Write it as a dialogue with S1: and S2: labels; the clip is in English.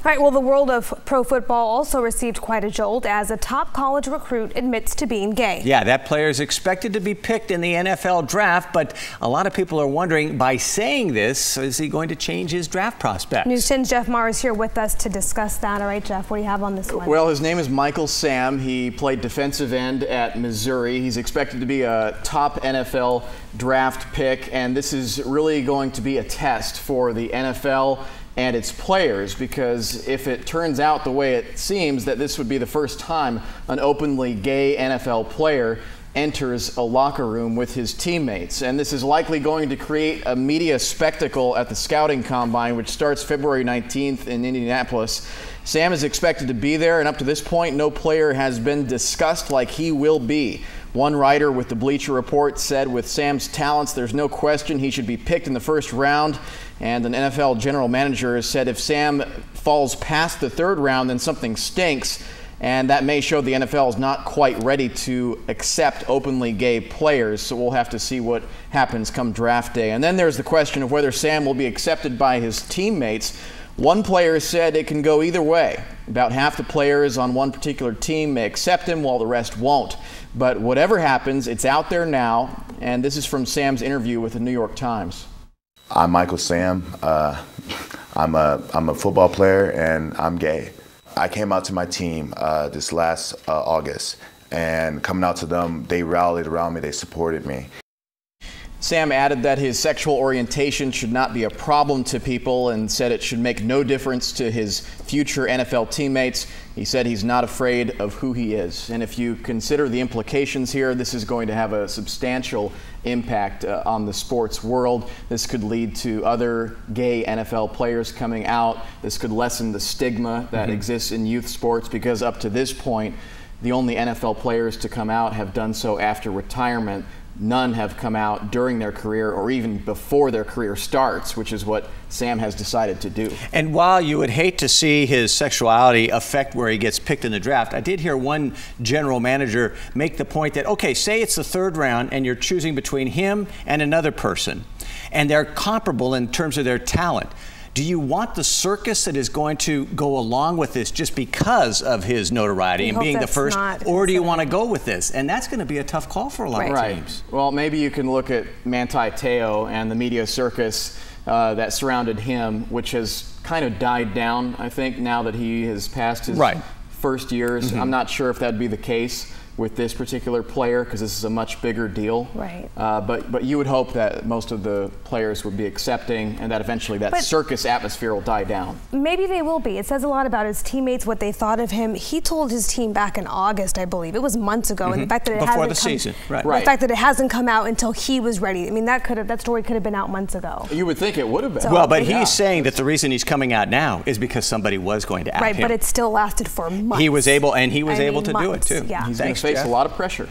S1: right, well, the world of pro football also received quite a jolt as a top college recruit admits to being gay.
S2: Yeah, that player is expected to be picked in the NFL draft, but a lot of people are wondering, by saying this, is he going to change his draft prospects?
S1: News 10's Jeff Maher is here with us to discuss that. All right, Jeff, what do you have on this one?
S3: Well, his name is Michael Sam. He played defensive end at Missouri. He's expected to be a top NFL draft pick, and this is really going to be a test for the NFL and its players, because if it turns out the way it seems, that this would be the first time an openly gay NFL player enters a locker room with his teammates. And this is likely going to create a media spectacle at the scouting combine, which starts February 19th in Indianapolis. Sam is expected to be there, and up to this point, no player has been discussed like he will be. One writer with the Bleacher Report said with Sam's talents, there's no question he should be picked in the first round. And an NFL general manager has said if Sam falls past the third round, then something stinks. And that may show the NFL is not quite ready to accept openly gay players. So we'll have to see what happens come draft day. And then there's the question of whether Sam will be accepted by his teammates. One player said it can go either way. About half the players on one particular team may accept him while the rest won't. But whatever happens, it's out there now. And this is from Sam's interview with the New York Times.
S4: I'm Michael Sam. I'm a football player, and I'm gay. I came out to my team this last August, and coming out to them, they rallied around me, they supported me.
S3: Sam added that his sexual orientation should not be a problem to people and said it should make no difference to his future NFL teammates. He said he's not afraid of who he is. And if you consider the implications here, this is going to have a substantial impact on the sports world. This could lead to other gay NFL players coming out. This could lessen the stigma that exists in youth sports, because up to this point, the only NFL players to come out have done so after retirement. None have come out during their career or even before their career starts, which is what Sam has decided to do.
S2: And while you would hate to see his sexuality affect where he gets picked in the draft, I did hear one general manager make the point that, okay, say it's the third round and you're choosing between him and another person, and they're comparable in terms of their talent. Do you want the circus that is going to go along with this just because of his notoriety and being the first, or do you want to go with this? And that's going to be a tough call for a lot of teams.
S3: Well, maybe you can look at Manti Te'o and the media circus that surrounded him, which has kind of died down, I think, now that he has passed his first years. I'm not sure if that'd be the case with this particular player, because this is a much bigger deal.
S1: Right.
S3: But you would hope that most of the players would be accepting, and that eventually that circus atmosphere will die down.
S1: Maybe they will be. It says a lot about his teammates, what they thought of him. He told his team back in August, I believe, it was months ago, and the fact that it
S2: before
S1: hasn't
S2: the season,
S1: the fact that it hasn't come out until he was ready. I mean, that story could have been out months ago.
S3: You would think it would have been.
S1: So,
S2: well, but he's saying that the reason he's coming out now is because somebody was going to out him.
S1: Right, but it still lasted for months.
S2: He was able, to do it too.
S1: Yeah.
S3: He's going to face a lot of pressure.